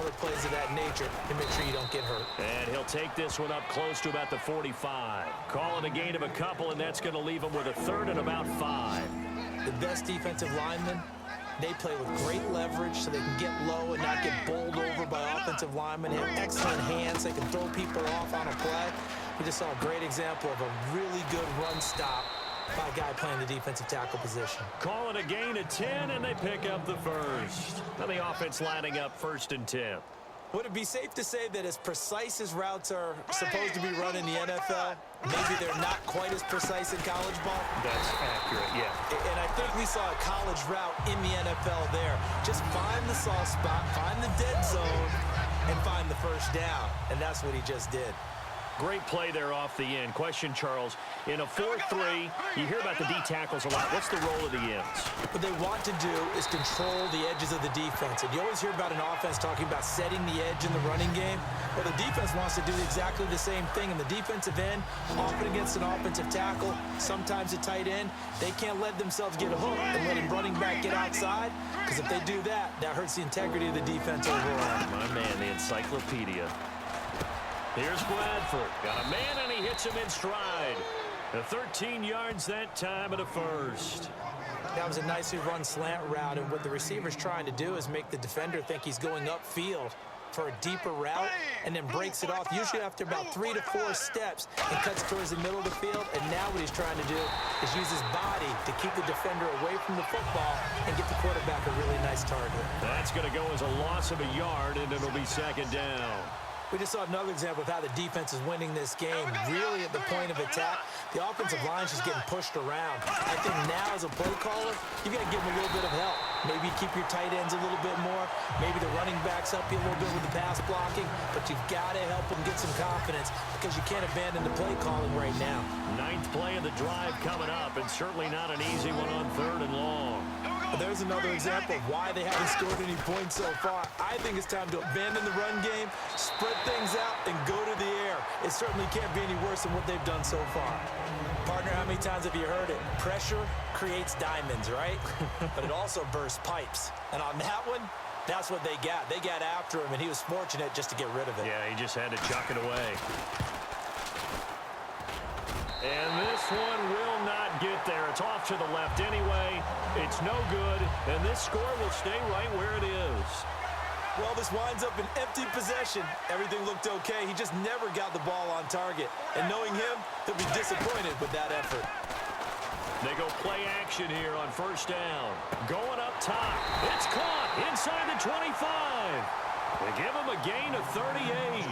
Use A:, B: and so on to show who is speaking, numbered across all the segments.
A: other plays of that nature and make sure you don't get hurt.
B: And he'll take this one up close to about the 45. Call it a gain of a couple, and that's going to leave him with a third and about 5.
A: The best defensive linemen, they play with great leverage so they can get low and not get bowled over by offensive linemen. They have excellent hands. They can throw people off on a play. We just saw a great example of a really good run stop by a guy playing the defensive tackle position.
B: Call it a gain of 10, and they pick up the first. Now the offense lining up 1st and 10.
A: Would it be safe to say that as precise as routes are supposed to be run in the NFL, maybe they're not quite as precise in college ball?
B: That's accurate, yeah.
A: And I think we saw a college route in the NFL there. Just find the soft spot, find the dead zone, and find the first down. And that's what he just did.
B: Great play there off the end. Question, Charles, in a 4-3, you hear about the D tackles a lot. What's the role of the ends?
A: What they want to do is control the edges of the defense. And you always hear about an offense talking about setting the edge in the running game. Well, the defense wants to do exactly the same thing. In the defensive end, often against an offensive tackle, sometimes a tight end, they can't let themselves get hooked and let a running back get outside. Because if they do that, that hurts the integrity of the defense overall.
B: My man, the encyclopedia. Here's Bradford. Got a man, and he hits him in stride. 13 yards that time at a first.
A: That was a nicely run slant route, and what the receiver's trying to do is make the defender think he's going upfield for a deeper route and then breaks it off, usually after about 3 to 4 steps, and cuts towards the middle of the field. And now what he's trying to do is use his body to keep the defender away from the football and get the quarterback a really nice target.
B: That's going to go as a loss of a yard, and it'll be 2nd down.
A: We just saw another example of how the defense is winning this game. Really at the point of attack, the offensive line's just getting pushed around. I think now as a play caller, you got to give them a little bit of help. Maybe keep your tight ends a little bit more. Maybe the running backs help you a little bit with the pass blocking. But you've got to help them get some confidence because you can't abandon the play calling right now.
B: 9th play of the drive coming up, and certainly not an easy one on 3rd and long.
A: But there's another example of why they haven't scored any points so far. I think it's time to abandon the run game, spread things out, and go to the air. It certainly can't be any worse than what they've done so far. Partner, how many times have you heard it? Pressure creates diamonds, right? But it also bursts pipes. And on that one, that's what they got. They got after him, and he was fortunate just to get rid of it.
B: Yeah, he just had to chuck it away. And this one will not get there. It's off to the left anyway. It's no good, and this score will stay right where it is.
A: Well, this winds up an empty possession. Everything looked okay. He just never got the ball on target. And knowing him, he'll be disappointed with that effort.
B: They go play action here on 1st down. Going up top. It's caught inside the 25. They give him a gain of 38.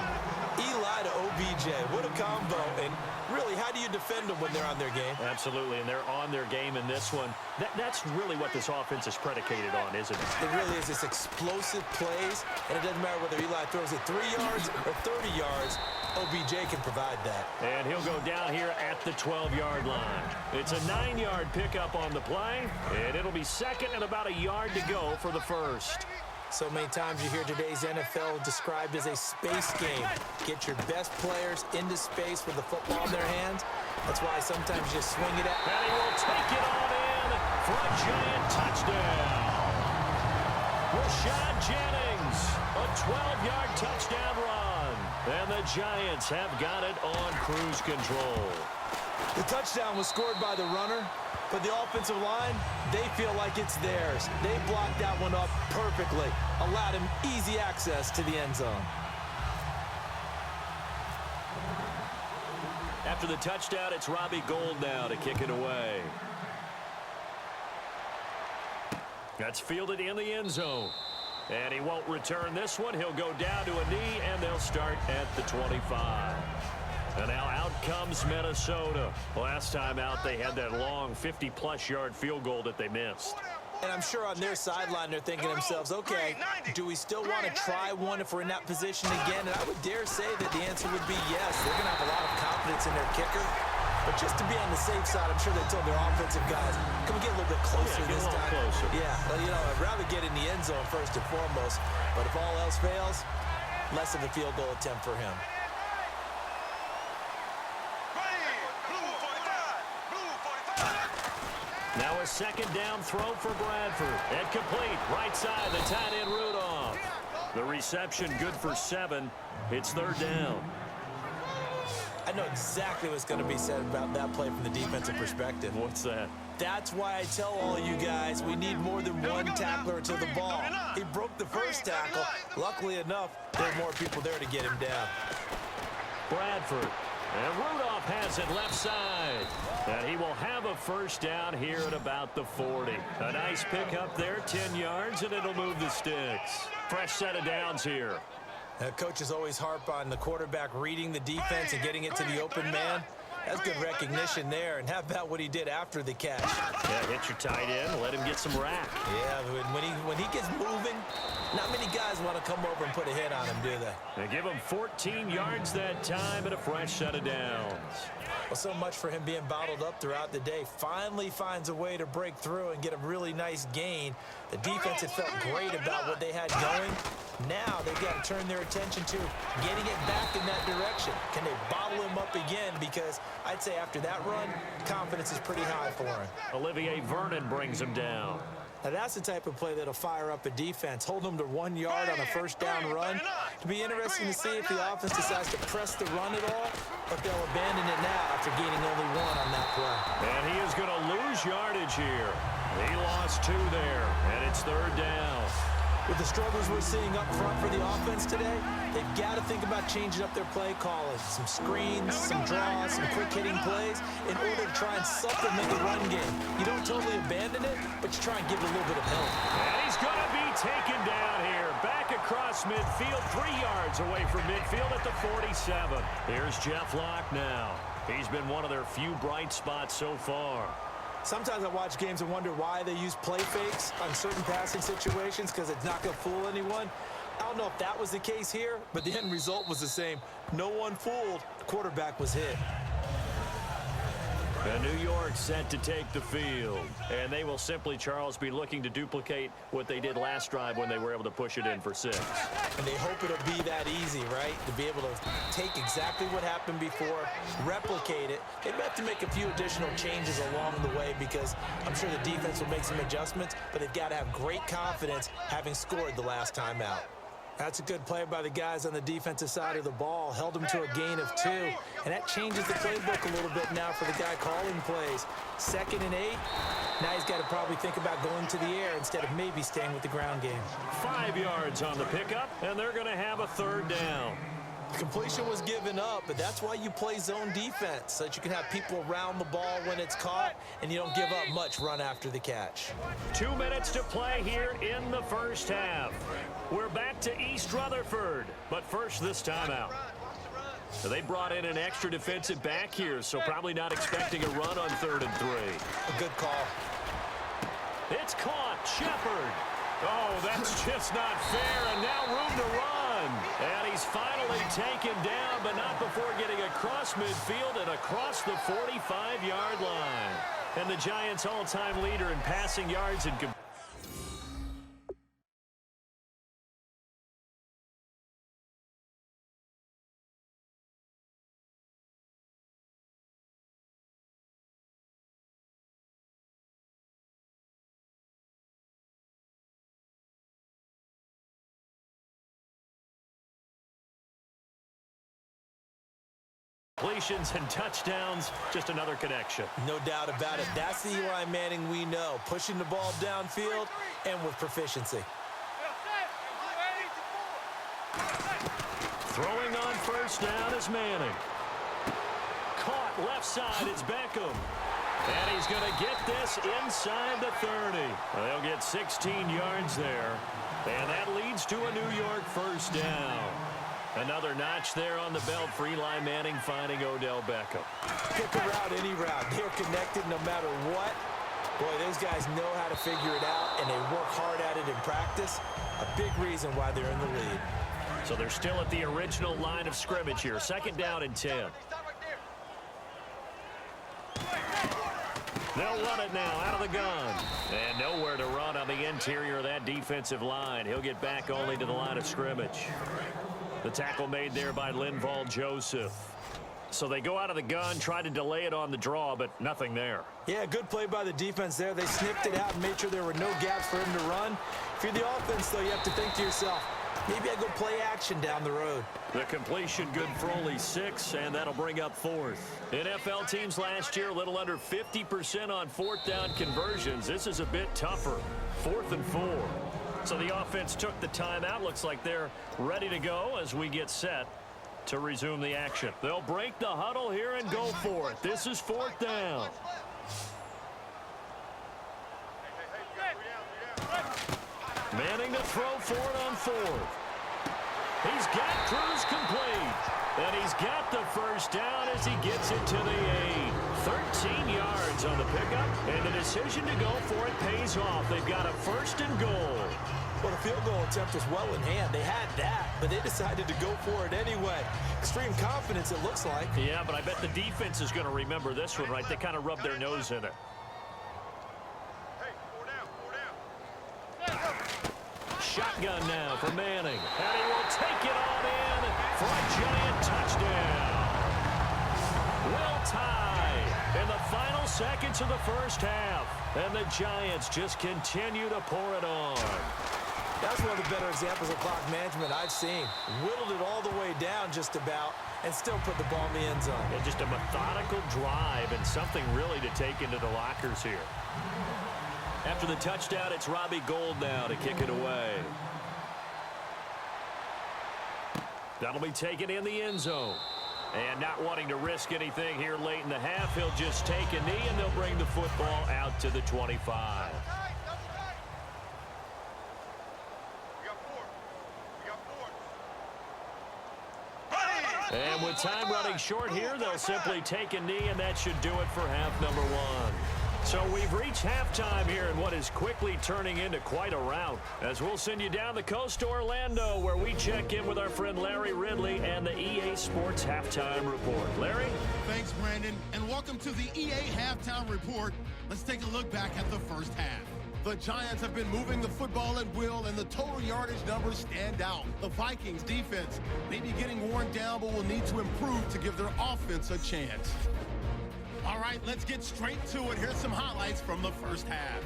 A: Eli to OBJ. What a combo. And really, how do you defend them when they're on their game?
B: Absolutely, and they're on their game in this one. That's really what this offense is predicated on, isn't it?
A: It really is. It's explosive plays, and it doesn't matter whether Eli throws it 3 yards or 30 yards. OBJ can provide that.
B: And he'll go down here at the 12-yard line. It's a 9-yard pickup on the play, and it'll be 2nd and about a yard to go for the first.
A: So many times you hear today's NFL described as a space game. Get your best players into space with the football in their hands. That's why sometimes you just swing it at.
B: And he will take it on in for a giant touchdown. Rashad Jennings, a 12-yard touchdown run. And the Giants have got it on cruise control.
A: The touchdown was scored by the runner, but the offensive line, they feel like it's theirs. They blocked that one up perfectly, allowed him easy access to the end zone.
B: After the touchdown, it's Robbie Gould now to kick it away. That's fielded in the end zone. And he won't return this one. He'll go down to a knee, and they'll start at the 25. And now out comes Minnesota. Last time out, they had that long 50-plus yard field goal that they missed.
A: And I'm sure on their sideline, they're thinking to themselves, okay, do we still want to try one if we're in that position again? And I would dare say that the answer would be yes. They're going to have a lot of confidence in their kicker. But just to be on the safe side, I'm sure they told their offensive guys, can we get a little bit closer this time?
B: Closer.
A: Yeah, well, you know, I'd rather get in the end zone first and foremost. But if all else fails, less of a field goal attempt for him.
B: Now a 2nd down throw for Bradford. And complete. Right side, the tight end Rudolph. The reception good for 7. It's 3rd down.
A: I know exactly what's going to be said about that play from the defensive perspective.
B: What's that?
A: That's why I tell all you guys we need more than one tackler to the ball. He broke the first tackle. Luckily enough, there are more people there to get him down.
B: Bradford. And Rudolph has it left side. And he will have a first down here at about the 40. A nice pickup there, 10 yards, and it'll move the sticks. Fresh set of downs here.
A: Coaches always harp on the quarterback reading the defense and getting it to the open man. That's good recognition there. And how about what he did after the catch?
B: Yeah, hit your tight end, let him get some rack.
A: Yeah, when he gets moving, not many guys want to come over and put a hit on him, do they?
B: They give him 14 yards that time and a fresh set of downs.
A: Well, so much for him being bottled up throughout the day. Finally finds a way to break through and get a really nice gain. The defense had felt great about what they had going. Now they've got to turn their attention to getting it back in that direction. Can they bottle him up again? Because I'd say after that run, confidence is pretty high for him.
B: Olivier Vernon brings him down.
A: Now that's the type of play that'll fire up a defense. Hold them to 1 yard on a first down run. It'll be interesting to see if the offense decides to press the run at all, but they'll abandon it now after gaining only 1 on that play.
B: And he is going to lose yardage here. He lost 2 there, and it's 3rd down.
A: With the struggles we're seeing up front for the offense today, they've got to think about changing up their play calling. Some screens, some draws, some quick-hitting plays in order to try and supplement the run game. You don't totally abandon it, but you try and give it a little bit of help.
B: And he's going to be taken down here. Back across midfield, 3 yards away from midfield at the 47. Here's Jeff Locke now. He's been one of their few bright spots so far.
A: Sometimes I watch games and wonder why they use play fakes on certain passing situations because it's not going to fool anyone. I don't know if that was the case here, but the end result was the same. No one fooled. The quarterback was hit.
B: And New York set to take the field. And they will simply, Charles, be looking to duplicate what they did last drive when they were able to push it in for 6.
A: And they hope it'll be that easy, right? To be able to take exactly what happened before, replicate it. They may have to make a few additional changes along the way because I'm sure the defense will make some adjustments, but they've got to have great confidence having scored the last time out. That's a good play by the guys on the defensive side of the ball. Held them to a gain of 2. And that changes the playbook a little bit now for the guy calling plays. 2nd and 8. Now he's got to probably think about going to the air instead of maybe staying with the ground game.
B: 5 yards on the pickup, and they're going to have a 3rd down.
A: The completion was given up, but that's why you play zone defense, so that you can have people around the ball when it's caught, and you don't give up much run after the catch.
B: 2 minutes to play here in the first half. We're back to East Rutherford, but first this timeout. So they brought in an extra defensive back here, so probably not expecting a run on 3rd and 3.
A: A good call.
B: It's caught. Shepard. Oh, that's just not fair, and now room to run. And he's finally taken down, but not before getting across midfield and across the 45-yard line. And the Giants' all-time leader in passing yards and completions and touchdowns, just another connection.
A: No doubt about it. That's the Eli Manning we know. Pushing the ball downfield and with proficiency.
B: Throwing on first down is Manning. Caught left side, it's Beckham. And he's going to get this inside the 30. They'll get 16 yards there. And that leads to a New York first down. Another notch there on the belt for Eli Manning finding Odell Beckham.
A: Pick a route, any route. They're connected no matter what. Boy, those guys know how to figure it out, and they work hard at it in practice. A big reason why they're in the lead.
B: So they're still at the original line of scrimmage here. 2nd down and 10. They'll run it now out of the gun. And nowhere to run on the interior of that defensive line. He'll get back only to the line of scrimmage. The tackle made there by Linval Joseph. So they go out of the gun, try to delay it on the draw, but nothing there.
A: Yeah, good play by the defense there. They sniffed it out and made sure there were no gaps for him to run. If you're the offense, though, you have to think to yourself, Maybe I go play action down the road.
B: The completion good for only 6, and that'll bring up 4th. NFL teams last year a little under 50% on 4th down conversions. This is a bit tougher. 4th and 4. So the offense took the timeout. Looks like they're ready to go as we get set to resume the action. They'll break the huddle here and go for it. This is 4th down. Manning to throw for it on 4th. He's got Cruz complete. And he's got the first down as he gets it to the 8. 13 yards on the pickup, and the decision to go for it pays off. They've got a 1st and goal.
A: Well, the field goal attempt was well in hand. They had that, but they decided to go for it anyway. Extreme confidence, it looks like.
B: Yeah, but I bet the defense is going to remember this one, right? They kind of rubbed their nose in it. Shotgun now for Manning. And he will take it on in for a giant touchdown. Well tied in the final seconds of the first half. And the Giants just continue to pour it on.
A: That's one of the better examples of clock management I've seen. Whittled it all the way down just about and still put the ball in the end zone.
B: And just a methodical drive and something really to take into the lockers here. After the touchdown, it's Robbie Gould now to kick it away. That'll be taken in the end zone. And not wanting to risk anything here late in the half, he'll just take a knee, and they'll bring the football out to the 25. And with time running short here, they'll simply take a knee, and that should do it for half number 1. So we've reached halftime here in what is quickly turning into quite a rout, as we'll send you down the coast to Orlando, where we check in with our friend Larry Ridley and the EA Sports Halftime Report. Larry?
C: Thanks, Brandon, and welcome to the EA Halftime Report. Let's take a look back at the first half. The Giants have been moving the football at will, and the total yardage numbers stand out. The Vikings defense may be getting worn down, but will need to improve to give their offense a chance. All right, let's get straight to it. Here's some highlights from the first half.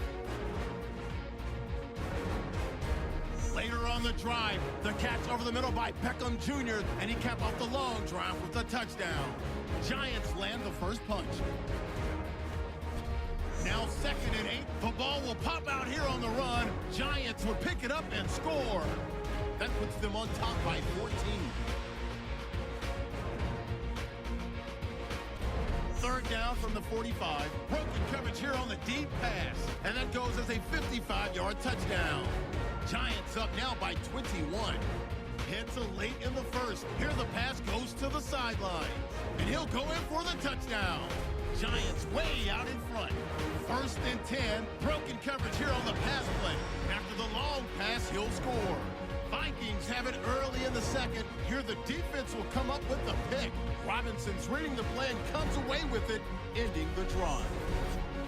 C: Later on the drive, the catch over the middle by Beckham Jr., and he capped off the long drive with a touchdown. Giants land the first punch. Now 2nd and 8. The ball will pop out here on the run. Giants would pick it up and score. That puts them on top by 14. 3rd down from the 45. Broken coverage here on the deep pass. And that goes as a 55-yard touchdown. Giants up now by 21. Hits a late in the first. Here the pass goes to the sideline. And he'll go in for the touchdown. Giants way out in front. 1st and 10. Broken coverage here on the pass play. After the long pass, he'll score. Vikings have it early in the second. Here the defense will come up with the pick. Robinson's reading the play and comes away with it, ending the drive.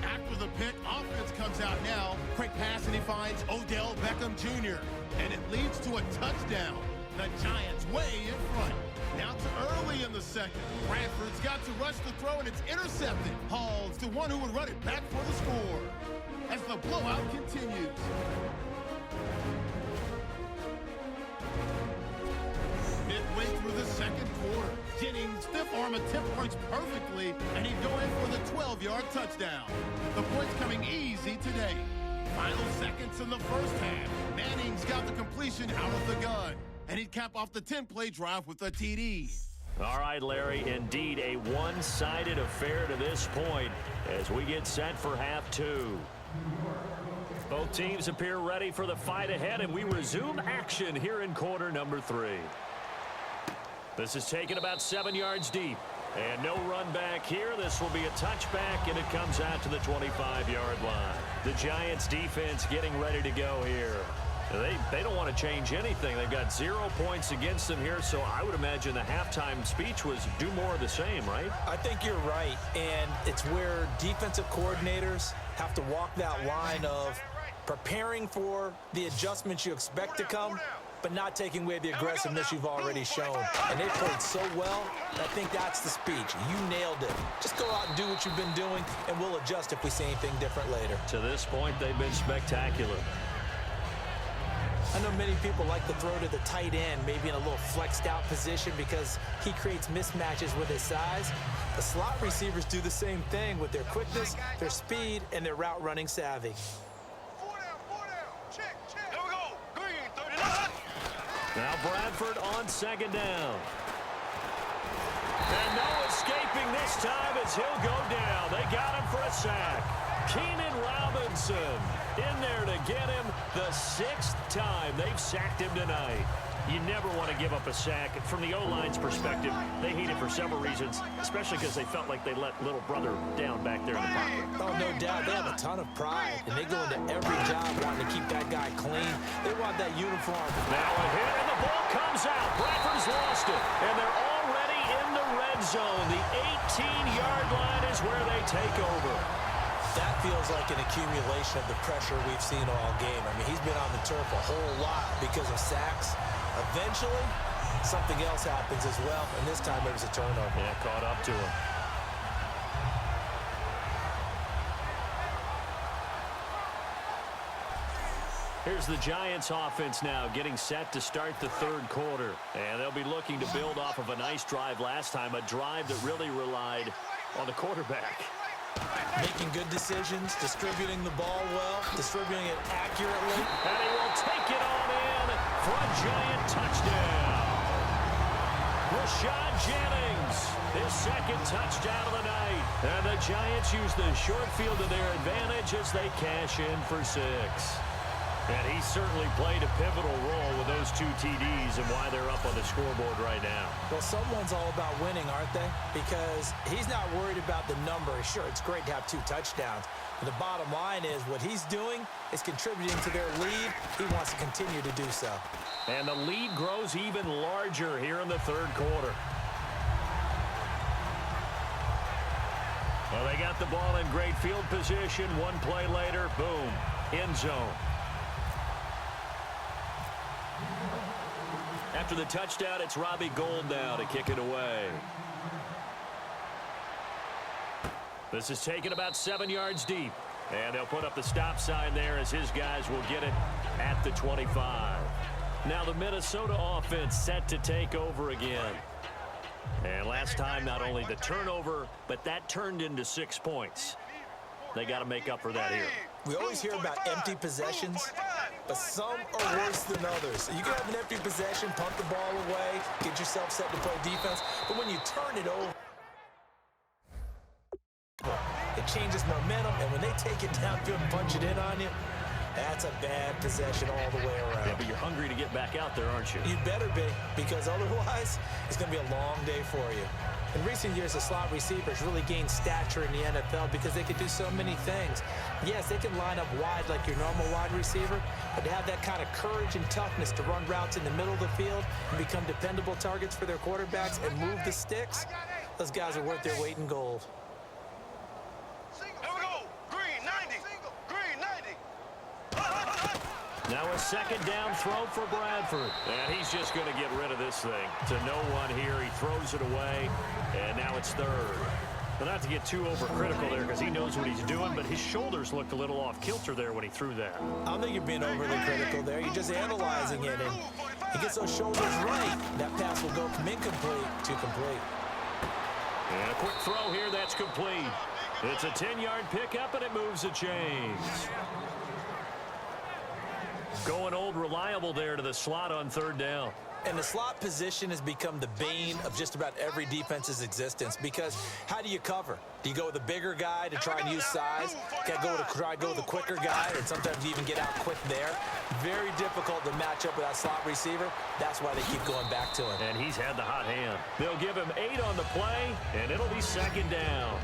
C: After the pick, offense comes out now. Quick pass, and he finds Odell Beckham Jr. And it leads to a touchdown. The Giants way in front. Now to early in the second. Bradford's got to rush the throw, and it's intercepted. Hall's the one who would run it back for the score. As the blowout continues. Midway through the second quarter, Jennings stiff-arm attempt works perfectly, and he'd go in for the 12-yard touchdown. The points coming easy today. Final seconds in the first half. Manning's got the completion out of the gun, and he'd cap off the 10-play drive with a TD.
B: All right, Larry, indeed a one-sided affair to this point as we get set for half 2. Both teams appear ready for the fight ahead, and we resume action here in quarter number 3. This is taken about 7 yards deep. And no run back here. This will be a touchback, and it comes out to the 25-yard line. The Giants defense getting ready to go here. They don't want to change anything. They've got 0 points against them here, so I would imagine the halftime speech was do more of the same, right?
A: I think you're right, and it's where defensive coordinators have to walk that line of preparing for the adjustments you expect to come, but not taking away the aggressiveness you've already shown. And they played so well, I think that's the speech. You nailed it. Just go out and do what you've been doing, and we'll adjust if we see anything different later.
B: To this point, they've been spectacular.
A: I know many people like to throw to the tight end, maybe in a little flexed out position because he creates mismatches with his size. The slot receivers do the same thing with their quickness, their speed, and their route running savvy.
B: Now Bradford on second down. And no escaping this time as he'll go down. They got him for a sack. Keenan Robinson in there to get him the 6th time they've sacked him tonight. You never want to give up a sack. From the O-line's perspective, they hate it for several reasons, especially because they felt like they let little brother down back there in the pocket.
A: Oh, no doubt. They have a ton of pride, and they go into every job wanting to keep that guy clean. They want that uniform.
B: Now a hit, and the ball comes out. Bradford's lost it, and they're already in the red zone. The 18-yard line is where they take over.
A: That feels like an accumulation of the pressure we've seen all game. I mean, he's been on the turf a whole lot because of sacks. Eventually, something else happens as well, and this time it was a turnover.
B: Yeah, caught up to him. Here's the Giants offense now getting set to start the third quarter. And they'll be looking to build off of a nice drive last time, a drive that really relied on the quarterback.
A: Making good decisions, distributing the ball well, distributing it accurately.
B: And he will take it on in for a Giant touchdown. Rashad Jennings, his 2nd touchdown of the night. And the Giants use the short field to their advantage as they cash in for 6. And he certainly played a pivotal role with those 2 TDs and why they're up on the scoreboard right now.
A: Well, someone's all about winning, aren't they? Because he's not worried about the number. Sure, it's great to have 2 touchdowns. But the bottom line is what he's doing is contributing to their lead. He wants to continue to do so.
B: And the lead grows even larger here in the third quarter. Well, they got the ball in great field position. One play later, boom, end zone. After the touchdown, it's Robbie Gould now to kick it away. This is taken about 7 yards deep. And they'll put up the stop sign there as his guys will get it at the 25. Now the Minnesota offense set to take over again. And last time, not only the turnover, but that turned into 6 points. They got to make up for that here.
A: We always hear about empty possessions, but some are worse than others. You can have an empty possession, punt the ball away, get yourself set to play defense, but when you turn it over, it changes momentum, and when they take it downfield and punch it in on you, that's a bad possession all the way around.
B: Yeah, but you're hungry to get back out there, aren't you?
A: You better be, because otherwise, it's going to be a long day for you. In recent years, the slot receivers really gained stature in the NFL because they can do so many things. Yes, they can line up wide like your normal wide receiver, but to have that kind of courage and toughness to run routes in the middle of the field and become dependable targets for their quarterbacks and move the sticks, those guys are worth their weight in gold.
B: Now a 2nd down throw for Bradford. And he's just going to get rid of this thing. To no one here. He throws it away. And now it's 3rd. But not to get too overcritical there because he knows what he's doing, but his shoulders looked a little off kilter there when he threw that.
A: I don't think you're being overly critical there. You're just analyzing it, and he gets those shoulders right. That pass will go from incomplete to complete.
B: And a quick throw here. That's complete. It's a 10-yard pickup, and it moves the chains. Going old reliable there to the slot on 3rd down.
A: And the slot position has become the bane of just about every defense's existence because how do you cover? Do you go with the bigger guy to try and use size? Try to go with the quicker guy, and sometimes you even get out quick there. Very difficult to match up with that slot receiver. That's why they keep going back to him.
B: And he's had the hot hand. They'll give him 8 on the play, and it'll be 2nd down.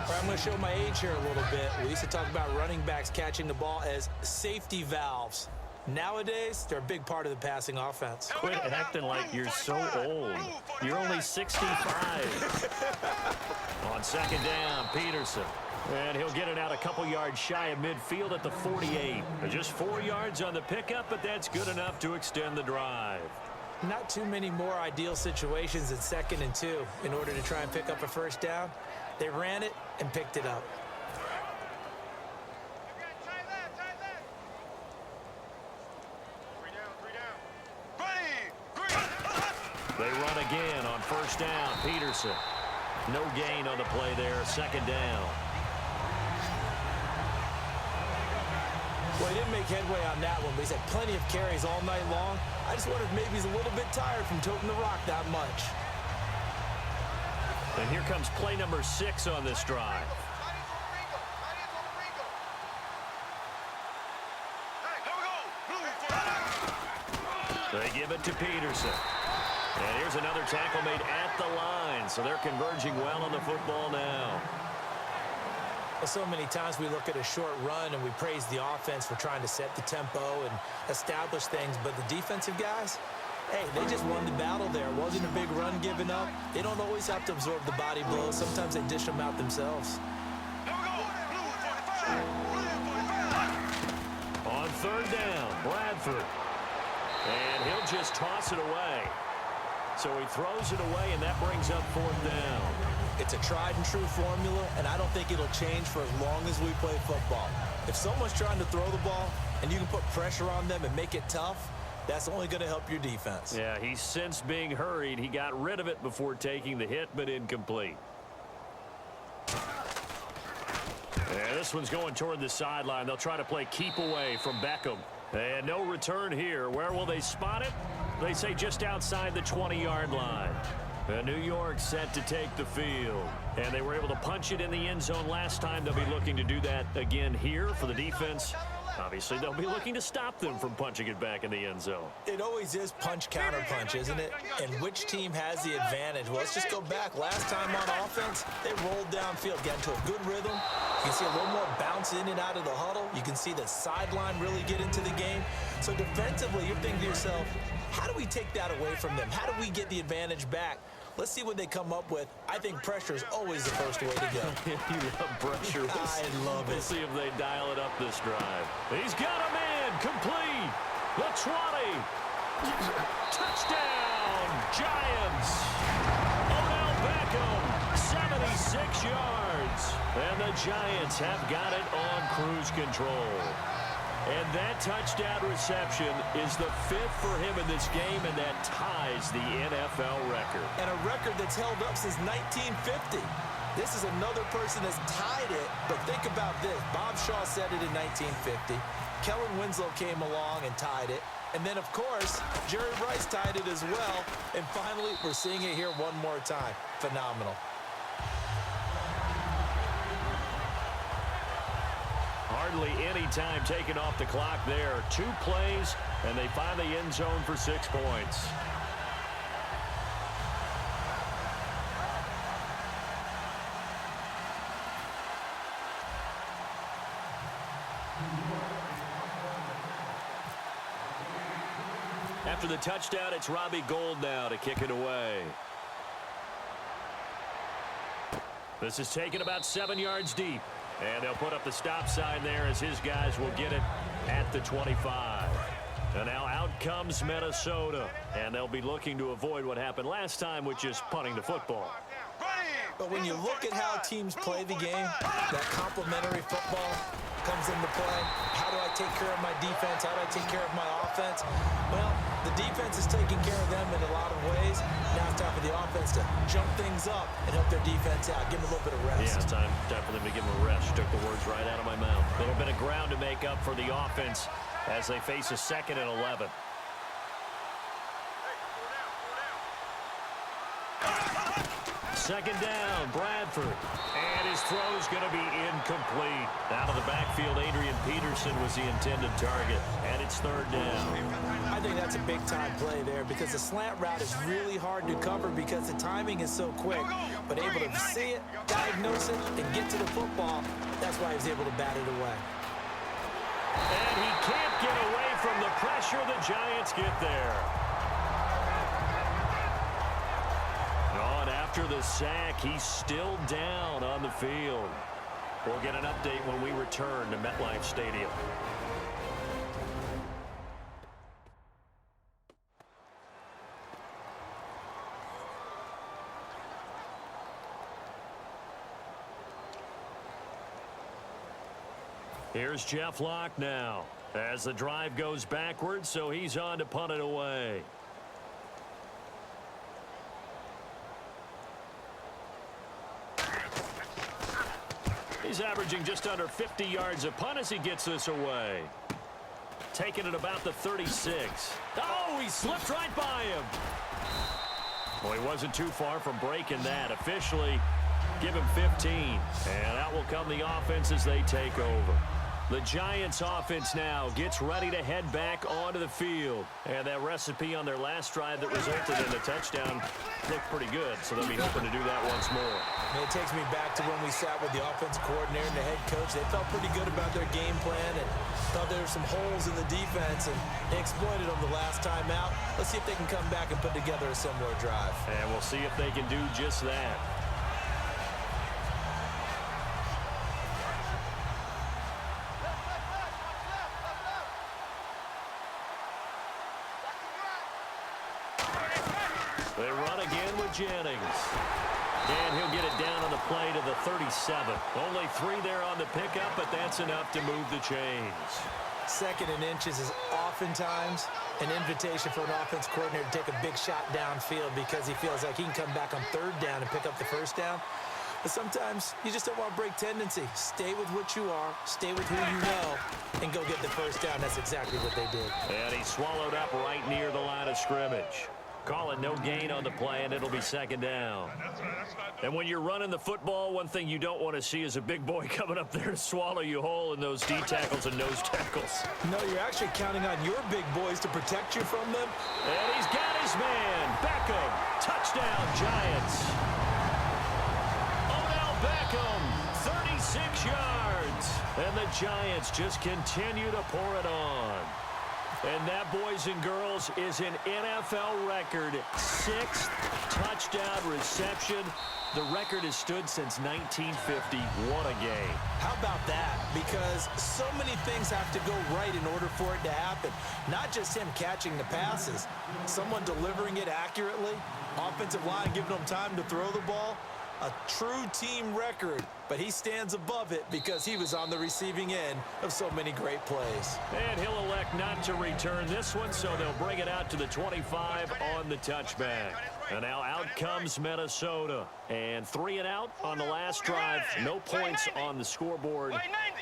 A: All right, I'm going to show my age here a little bit. We used to talk about running backs catching the ball as safety valves. Nowadays, they're a big part of the passing offense.
B: Quit acting like you're so old. You're only 65. On 2nd down, Peterson. And he'll get it out a couple yards shy of midfield at the 48. Just 4 yards on the pickup, but that's good enough to extend the drive.
A: Not too many more ideal situations than 2nd and 2 in order to try and pick up a 1st down. They ran it and picked it up.
B: They run again on first down. Peterson. No gain on the play there. Second down.
A: Well, he didn't make headway on that one, but he's had plenty of carries all night long. I just wonder if maybe he's a little bit tired from toting the rock that much.
B: And here comes play number 6 on this drive. They give it to Peterson. And here's another tackle made at the line. So they're converging well on the football now.
A: Well, so many times we look at a short run and we praise the offense for trying to set the tempo and establish things. But the defensive guys, hey, they just won the battle there. It wasn't a big run given up. They don't always have to absorb the body blows. Sometimes they dish them out themselves.
B: On third down, Bradford. And he'll just toss it away. So he throws it away, and that brings up fourth down.
A: It's a tried-and-true formula, and I don't think it'll change for as long as we play football. If someone's trying to throw the ball and you can put pressure on them and make it tough, that's only going to help your defense.
B: Yeah, he's since being hurried. He got rid of it before taking the hit, but incomplete. And this one's going toward the sideline. They'll try to play keep away from Beckham. And no return here. Where will they spot it? They say just outside the 20-yard line. And New York set to take the field. And they were able to punch it in the end zone last time. They'll be looking to do that again here for the defense. Obviously, they'll be looking to stop them from punching it back in the end zone.
A: It always is punch-counter-punch, isn't it? And which team has the advantage? Well, let's just go back. Last time on offense, they rolled downfield, got into a good rhythm. You can see a little more bounce in and out of the huddle. You can see the sideline really get into the game. So defensively, you're thinking to yourself, how do we take that away from them? How do we get the advantage back? Let's see what they come up with. I think pressure is always the first way to go.
B: You love pressure.
A: I love it.
B: We'll see if they dial it up this drive. He's got a man complete. The 20. Touchdown, Giants. Odell Beckham, 76 yards. And the Giants have got it on cruise control. And that touchdown reception is the 5th for him in this game, and that ties the NFL record.
A: And a record that's held up since 1950. This is another person that's tied it, but think about this. Bob Shaw said it in 1950. Kellen Winslow came along and tied it. And then, of course, Jerry Rice tied it as well. And finally, we're seeing it here one more time. Phenomenal.
B: Hardly any time taken off the clock there. 2 plays, and they find the end zone for 6 points. After the touchdown, it's Robbie Gould now to kick it away. This is taken about 7 yards deep. And they'll put up the stop sign there as his guys will get it at the 25. And now out comes Minnesota. And they'll be looking to avoid what happened last time, which is punting the football.
A: But when you look at how teams play the game, that complementary football comes into play. How do I take care of my defense? How do I take care of my offense? Well, the defense is taking care of them in a lot of ways. Now it's time for the offense to jump things up and help their defense out. Give them a little bit of rest.
B: Yeah, it's time for them to give them a rest. You took the words right out of my mouth. A little bit of ground to make up for the offense as they face a 2nd and 11. Second down, Bradford. And his throw is going to be incomplete. Out of the backfield, Adrian Peterson was the intended target. And it's 3rd down.
A: I think that's a big-time play there because the slant route is really hard to cover because the timing is so quick. But able to see it, diagnose it, and get to the football, that's why he was able to bat it away.
B: And he can't get away from the pressure. The Giants get there. Oh, and after the sack, he's still down on the field. We'll get an update when we return to MetLife Stadium. Here's Jeff Locke now as the drive goes backwards, so he's on to punt it away. He's averaging just under 50 yards a punt as he gets this away. Taking it about the 36. Oh, he slipped right by him. Well, he wasn't too far from breaking that. Officially, give him 15. And out will come the offense as they take over. The Giants offense now gets ready to head back onto the field. And that recipe on their last drive that resulted in the touchdown looked pretty good. So they'll be hoping to do that once more.
A: It takes me back to when we sat with the offensive coordinator and the head coach. They felt pretty good about their game plan and thought there were some holes in the defense, and they exploited them the last time out. Let's see if they can come back and put together a similar drive.
B: And we'll see if they can do just that. They run again with Jennings. And he'll get it down on the play to the 37. Only 3 there on the pickup, but that's enough to move the chains.
A: Second and inches is oftentimes an invitation for an offense coordinator to take a big shot downfield because he feels like he can come back on third down and pick up the first down. But sometimes you just don't want to break tendency. Stay with what you are, stay with who you know, and go get the first down. That's exactly what they did.
B: And he swallowed up right near the line of scrimmage. Call it no gain on the play, and it'll be second down. And when you're running the football, one thing you don't want to see is a big boy coming up there to swallow you whole in those D tackles and nose tackles.
A: No, you're actually counting on your big boys to protect you from them.
B: And he's got his man. Beckham. Touchdown, Giants. Odell Beckham, 36 yards. And the Giants just continue to pour it on. And that, boys and girls, is an NFL record 6th touchdown reception. The record has stood since 1950. What a game.
A: How about that? Because so many things have to go right in order for it to happen. Not just him catching the passes. Someone delivering it accurately. Offensive line giving them time to throw the ball. A true team record, but he stands above it because he was on the receiving end of so many great plays.
B: And he'll elect not to return this one, so they'll bring it out to the 25 on the touchback. And now out comes Minnesota. And 3 and out on the last drive. No points on the scoreboard. A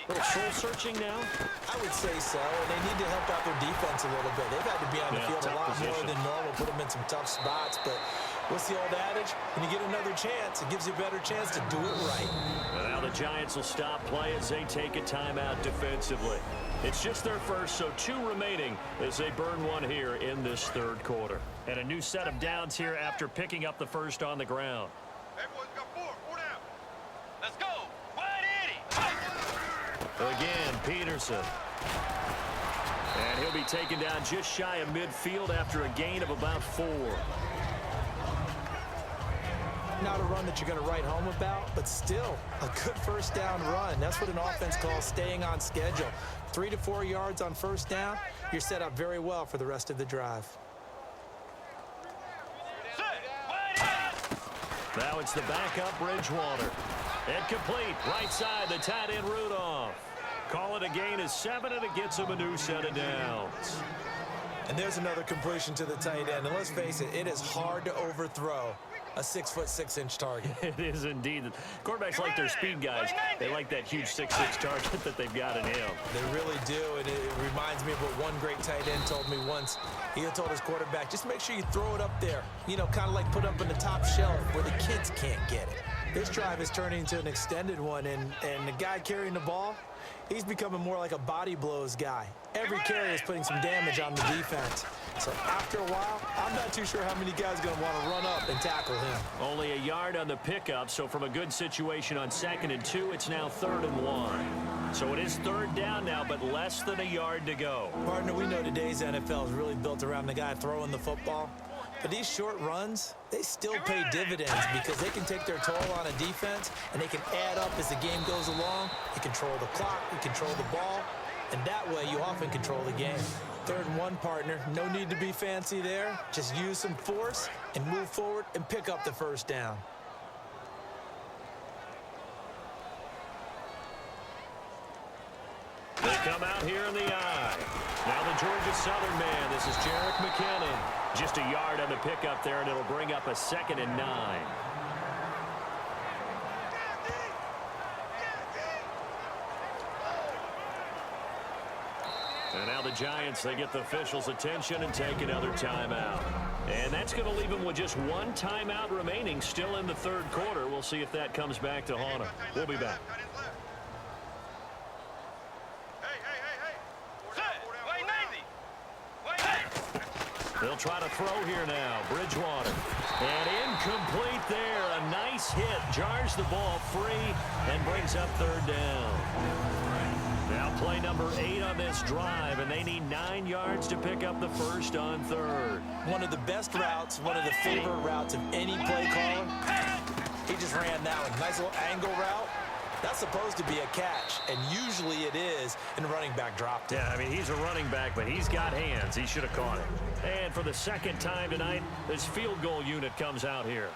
B: little soul-searching now?
A: I would say so, and they need to help out their defense a little bit. They've had to be on the field a lot more than normal, put them in some tough spots, but what's the old adage? When you get another chance, it gives you a better chance to do it right.
B: And now the Giants will stop play as they take a timeout defensively. It's just their first, so 2 remaining as they burn one here in this third quarter. And a new set of downs here after picking up the first on the ground.
D: Everyone's got 4 down. Let's go. 180.
B: Again, Peterson. And he'll be taken down just shy of midfield after a gain of about 4.
A: Not a run that you're going to write home about, but still a good first down run. That's what an offense calls staying on schedule. 3 to 4 yards on first down, you're set up very well for the rest of the drive.
B: Now it's the backup Bridgewater. And complete, right side, the tight end Rudolph. Call it a gain of 7, and it gets him a new set of downs.
A: And there's another completion to the tight end. And let's face it, it is hard to overthrow a 6'6" target.
B: It is indeed. Quarterbacks like their speed guys. They like that huge 6'6" target that they've got in him.
A: They really do, and it reminds me of what one great tight end told me once. He had told his quarterback, just make sure you throw it up there. You know, kind of like put up in the top shelf where the kids can't get it. This drive is turning into an extended one, and the guy carrying the ball, he's becoming more like a body blows guy. Every carry is putting some damage on the defense. So after a while, I'm not too sure how many guys are going to want to run up and tackle him.
B: Only a yard on the pickup, so from a good situation on 2nd and 2, it's now 3rd and 1. So it is 3rd down now, but less than a yard to go.
A: Partner, we know today's NFL is really built around the guy throwing the football. But these short runs, they still pay dividends because they can take their toll on a defense, and they can add up as the game goes along. You control the clock, you control the ball, and that way you often control the game. 3rd and 1, partner. No need to be fancy there. Just use some force and move forward and pick up the first down.
B: They come out here in the eye. Now the Georgia Southern man. This is Jerick McKinnon. Just a yard on the pickup there, and it'll bring up a 2nd and 9. And now the Giants, they get the officials' attention and take another timeout. And that's going to leave them with just one timeout remaining still in the third quarter. We'll see if that comes back to haunt them. We'll be back. They'll try to throw here now. Bridgewater. And incomplete there. A nice hit. Jars the ball free and brings up third down. Now play number 8 on this drive, and they need 9 yards to pick up the first on third.
A: One of the best routes, one of the favorite routes of any play caller. He just ran that one. Nice little angle route. That's supposed to be a catch, and usually it is, and the running back dropped it.
B: Yeah, I mean, he's a running back, but he's got hands. He should have caught it. And for the second time tonight, this field goal unit comes out here.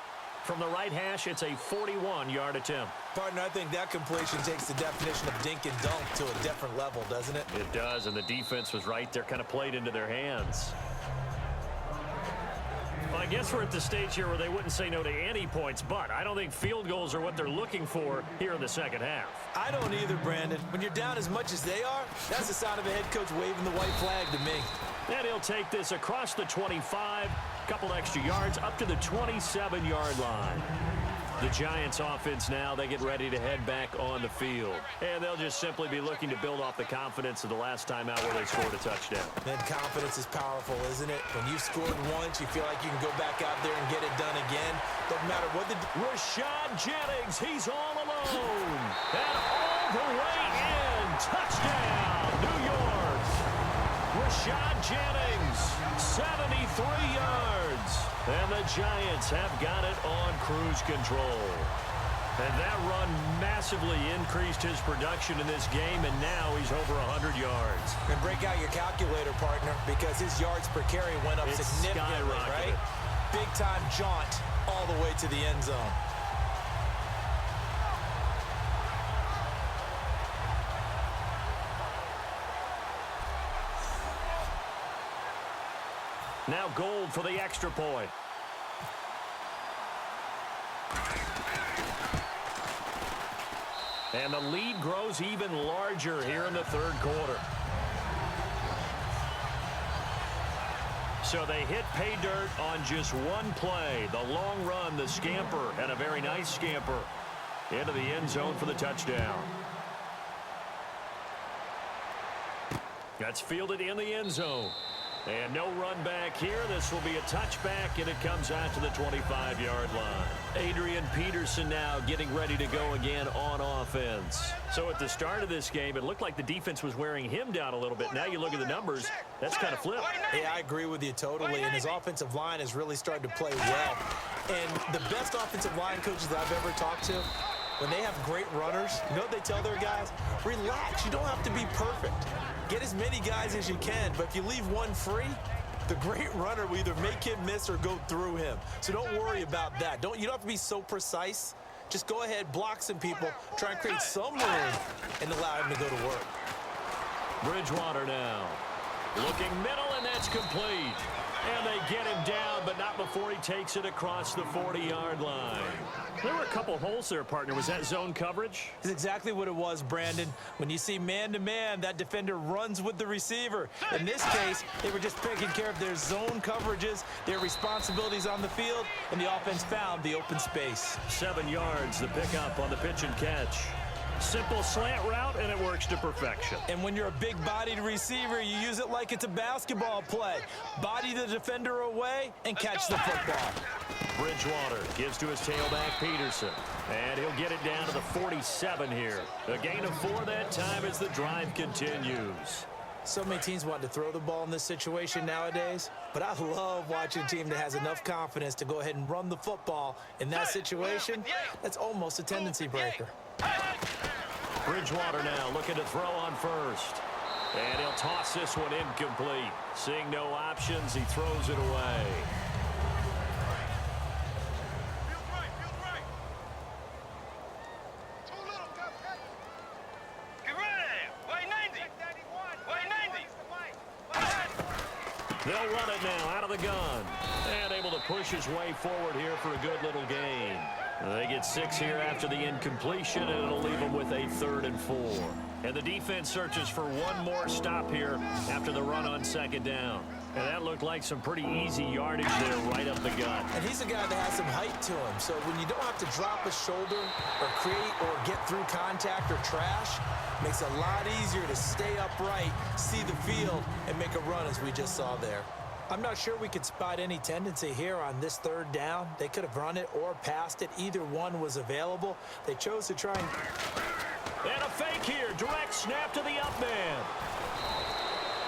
B: From the right hash, it's a 41-yard attempt.
A: Partner, I think that completion takes the definition of dink and dunk to a different level, doesn't it?
B: It does, and the defense was right there, kind of played into their hands. Well, I guess we're at the stage here where they wouldn't say no to any points, but I don't think field goals are what they're looking for here in the second half.
A: I don't either, Brandon. When you're down as much as they are, that's the sign of a head coach waving the white flag to me.
B: And he'll take this across the 25, couple extra yards, up to the 27-yard line. The Giants offense now, they get ready to head back on the field. And they'll just simply be looking to build off the confidence of the last time out where they scored a touchdown.
A: Man, confidence is powerful, isn't it? When you've scored once, you feel like you can go back out there and get it done again. Doesn't matter what the...
B: Rashad Jennings, he's all alone. And all the way in. Touchdown, New York. Rashad Jennings, 73 yards. And the Giants have got it on cruise control. And that run massively increased his production in this game, and now he's over 100 yards.
A: And break out your calculator, partner, because his yards per carry went up significantly, right? Big-time jaunt all the way to the end zone.
B: Now Gold for the extra point. And the lead grows even larger here in the third quarter. So they hit pay dirt on just one play. The long run, the scamper, and a very nice scamper into the end zone for the touchdown. That's fielded in the end zone. And no run back here. This will be a touchback, and it comes out to the 25-yard line. Adrian Peterson now getting ready to go again on offense. So at the start of this game, it looked like the defense was wearing him down a little bit. Now you look at the numbers, that's kind of flipped.
A: Yeah, I agree with you totally, and his offensive line has really started to play well. And the best offensive line coaches that I've ever talked to, when they have great runners, you know what they tell their guys? Relax. You don't have to be perfect. Get as many guys as you can, but if you leave one free, the great runner will either make him miss or go through him. So don't worry about that. You don't have to be so precise. Just go ahead, block some people, try and create some room, and allow him to go to work.
B: Bridgewater now. Looking middle, and that's complete. And they get him down, but not before he takes it across the 40-yard line. There were a couple holes there, partner. Was that zone coverage?
A: It's exactly what it was, Brandon. When you see man-to-man, that defender runs with the receiver. In this case, they were just taking care of their zone coverages, their responsibilities on the field, and the offense found the open space.
B: 7 yards, the pickup on the pitch and catch. Simple slant route, and it works to perfection.
A: And when you're a big-bodied receiver, you use it like it's a basketball play. Body the defender away and catch the football.
B: Bridgewater gives to his tailback, Peterson. And he'll get it down to the 47 here. A gain of 4 that time as the drive continues.
A: So many teams want to throw the ball in this situation nowadays, but I love watching a team that has enough confidence to go ahead and run the football in that situation. That's almost a tendency breaker.
B: Bridgewater now looking to throw on first. And he'll toss this one incomplete. Seeing no options, he throws it away. They'll run it now out of the gun. And able to push his way forward here for a good little gain. They get 6 here after the incompletion, and it'll leave them with a 3rd and 4. And the defense searches for one more stop here after the run on 2nd down. And that looked like some pretty easy yardage there right up the gut.
A: And he's a guy that has some height to him. So when you don't have to drop a shoulder or create or get through contact or trash, makes it a lot easier to stay upright, see the field, and make a run as we just saw there. I'm not sure we could spot any tendency here on this 3rd down. They could have run it or passed it. Either one was available. They chose to try
B: and a fake here. Direct snap to the up man.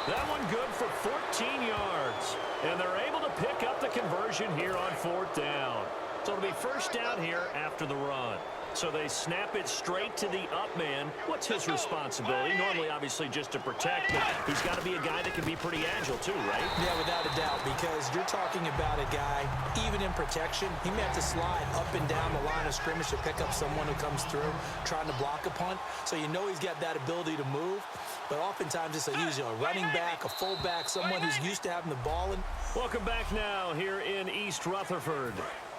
B: That one good for 14 yards. And they're able to pick up the conversion here on 4th down. So it'll be 1st down here after the run. So they snap it straight to the up man. What's his responsibility? Normally, obviously, just to protect, but he's got to be a guy that can be pretty agile too, right?
A: Yeah, without a doubt, because you're talking about a guy, even in protection, he may have to slide up and down the line of scrimmage to pick up someone who comes through trying to block a punt. So you know he's got that ability to move. But oftentimes it's usually a running back, a fullback, someone who's used to having the ball.
B: Welcome back now here in East Rutherford.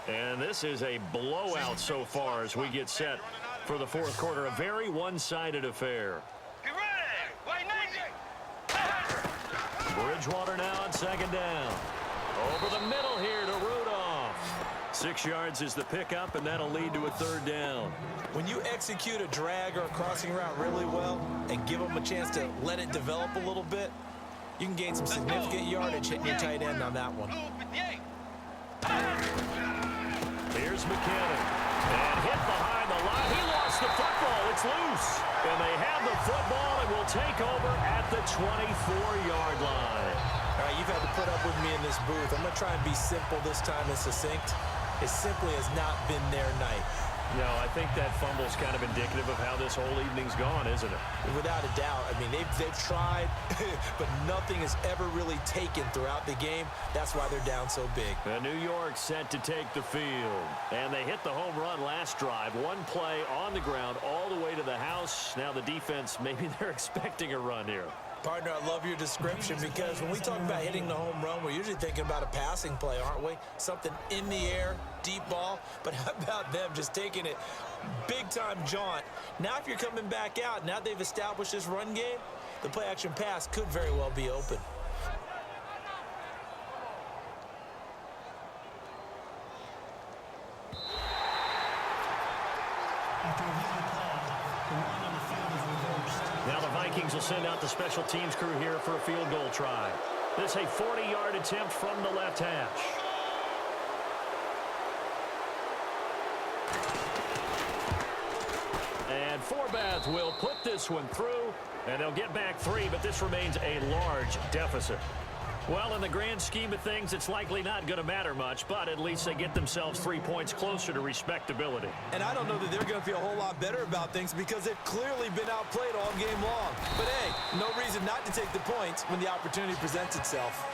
B: And this is a blowout so far as we get set for the 4th quarter. A very one-sided affair. Bridgewater now on 2nd down. Over the middle here to Rudolph. 6 yards is the pickup, and that'll lead to a 3rd down.
A: When you execute a drag or a crossing route really well and give them a chance to let it develop a little bit, you can gain some significant yardage hitting your tight end on that one.
B: Here's McKinnon. And hit behind the line. He lost the football. It's loose. And they have the football and will take over at the 24-yard line.
A: All right, you've had to put up with me in this booth. I'm going to try and be simple this time and succinct. It simply has not been their night.
B: No, I think that fumble's kind of indicative of how this whole evening's gone, isn't it?
A: Without a doubt. I mean, they've tried, but nothing has ever really taken throughout the game. That's why they're down so big.
B: New York set to take the field. And they hit the home run last drive. One play on the ground all the way to the house. Now the defense, maybe they're expecting a run here.
A: Partner, I love your description because when we talk about hitting the home run, we're usually thinking about a passing play, aren't we? Something in the air, deep ball. But how about them just taking it big-time jaunt? Now if you're coming back out, now they've established this run game, the play-action pass could very well be open.
B: Now the Vikings will send out the special teams crew here for a field goal try. This is a 40-yard attempt from the left hash. And Forbath will put this one through, and they'll get back 3, but this remains a large deficit. Well, in the grand scheme of things, it's likely not going to matter much, but at least they get themselves 3 points closer to respectability.
A: And I don't know that they're going to feel a whole lot better about things because they've clearly been outplayed all game long. But, hey, no reason not to take the points when the opportunity presents itself.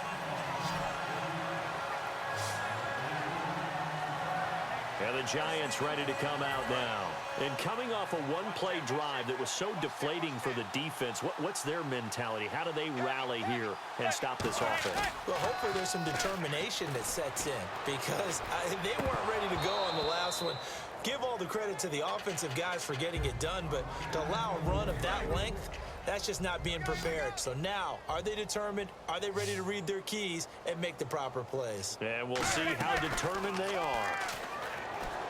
B: And the Giants ready to come out now. And coming off a one-play drive that was so deflating for the defense, what's their mentality? How do they rally here and stop this offense?
A: Well, hopefully there's some determination that sets in because they weren't ready to go on the last one. Give all the credit to the offensive guys for getting it done, but to allow a run of that length, that's just not being prepared. So now, are they determined? Are they ready to read their keys and make the proper plays?
B: And we'll see how determined they are.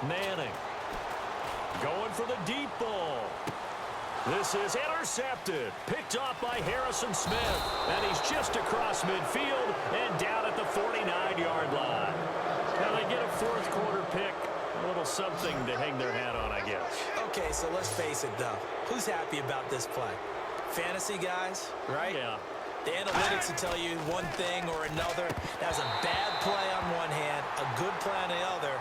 B: Manning going for the deep ball. This is intercepted. Picked off by Harrison Smith. And he's just across midfield and down at the 49-yard line. Now they get a fourth quarter pick. A little something to hang their hat on, I guess.
A: Okay, so let's face it, though. Who's happy about this play? Fantasy guys, right?
B: Yeah.
A: The analytics will tell you one thing or another. That's a bad play on one hand, a good play on the other.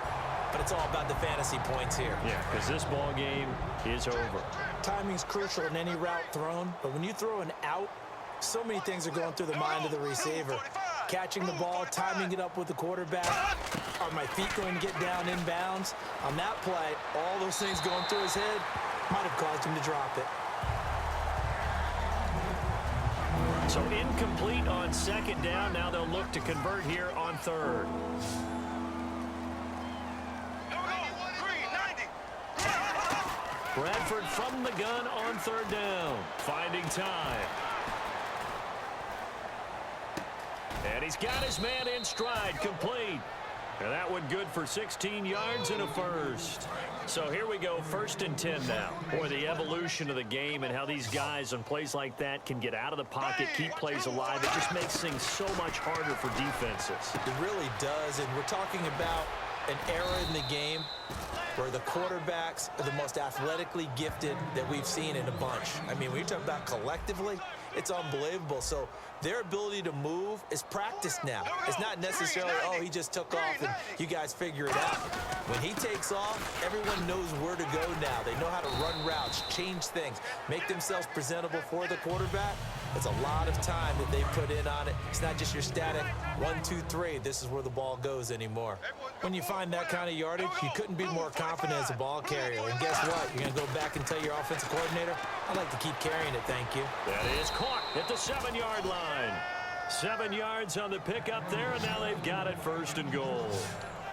A: But it's all about the fantasy points here.
B: Yeah, because this ball game is over.
A: Timing's crucial in any route thrown, but when you throw an out, so many things are going through the mind of the receiver. Catching the ball, timing it up with the quarterback. Are my feet going to get down inbounds? On that play, all those things going through his head might have caused him to drop it.
B: So incomplete on second down. Now they'll look to convert here on third. Bradford from the gun on third down. Finding time. And he's got his man in stride, complete. And that one good for 16 yards and a first. So here we go, 1st and 10 now. Boy, the evolution of the game and how these guys on plays like that can get out of the pocket, keep plays alive. It just makes things so much harder for defenses.
A: It really does, and we're talking about an era in the game where the quarterbacks are the most athletically gifted that we've seen in a bunch. I mean, when you talk about collectively, it's unbelievable. So their ability to move is practiced now. It's not necessarily, oh, he just took off and you guys figure it out. When he takes off, everyone knows where to go now. They know how to run routes, change things, make themselves presentable for the quarterback. It's a lot of time that they put in on it. It's not just your static 1, 2, 3. This is where the ball goes anymore. When you find that kind of yardage, you couldn't be more confident as a ball carrier. And guess what? You're going to go back and tell your offensive coordinator, I'd like to keep carrying it, thank you.
B: That is caught at the 7-yard line. 7 yards on the pickup there, and now they've got it 1st and goal.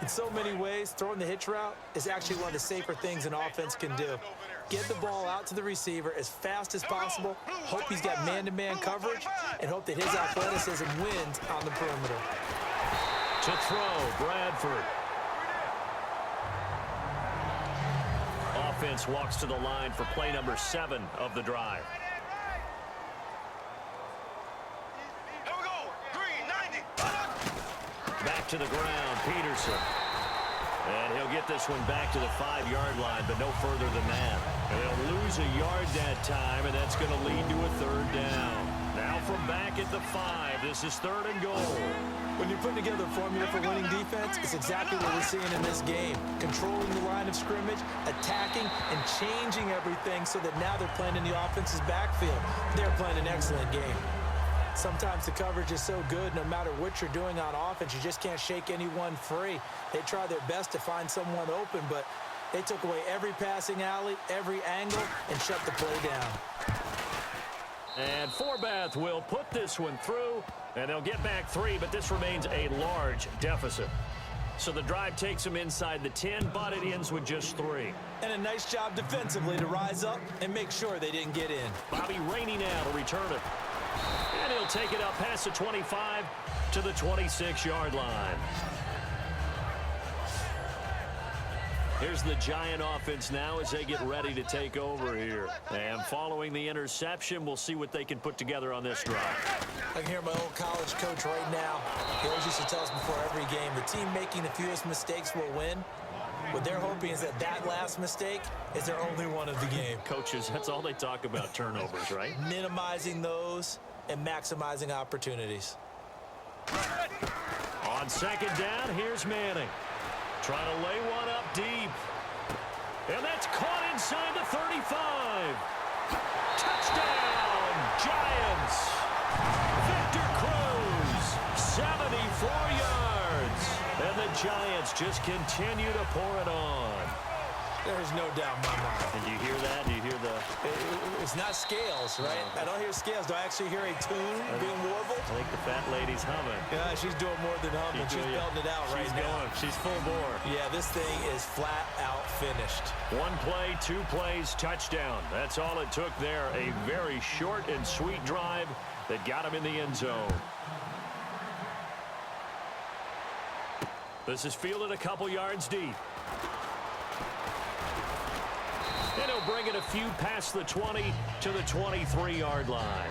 A: In so many ways, throwing the hitch route is actually one of the safer things an offense can do. Get the ball out to the receiver as fast as possible, hope he's got man-to-man coverage, and hope that his athleticism wins on the perimeter.
B: To throw, Bradford. Offense walks to the line for play number 7 of the drive.
D: Here we go. Green, 90.
B: Back to the ground, Peterson. And he'll get this one back to the 5-yard line, but no further than that. And they'll lose a yard that time, and that's going to lead to a 3rd down. Now from back at the 5, this is 3rd and goal.
A: When you're putting together a formula for winning defense, it's exactly what we're seeing in this game. Controlling the line of scrimmage, attacking, and changing everything so that now they're playing in the offense's backfield. They're playing an excellent game. Sometimes the coverage is so good, no matter what you're doing on offense, you just can't shake anyone free. They try their best to find someone open, but they took away every passing alley, every angle, and shut the play down.
B: And Forbath will put this one through, and they'll get back 3, but this remains a large deficit. So the drive takes them inside the 10, but it ends with just 3.
A: And a nice job defensively to rise up and make sure they didn't get in.
B: Bobby Rainey now to return it. And he'll take it up past the 25 to the 26-yard line. Here's the Giant offense now as they get ready to take over here. And following the interception, we'll see what they can put together on this drive.
A: I can hear my old college coach right now. He always used to tell us before every game, the team making the fewest mistakes will win. What they're hoping is that last mistake is their only one of the game.
B: Coaches, that's all they talk about, turnovers, right?
A: Minimizing those and maximizing opportunities.
B: On 2nd down, here's Manning. Trying to lay one up deep. And that's caught inside the 35. Touchdown, Giants. Victor Cruz, 74 yards. And the Giants just continue to pour it on.
A: There's no doubt in my mind.
B: And do you hear that? Do you hear the...
A: It's not scales, right? I don't hear scales. Do I actually hear a tune being warbled?
B: I think the fat lady's humming.
A: Yeah, she's doing more than humming. She's belting it out right now.
B: She's full bore.
A: Yeah, this thing is flat out finished.
B: 1 play, 2 plays, touchdown. That's all it took there. A very short and sweet drive that got him in the end zone. This is fielded a couple yards deep. And he'll bring it a few past the 20 to the 23-yard line.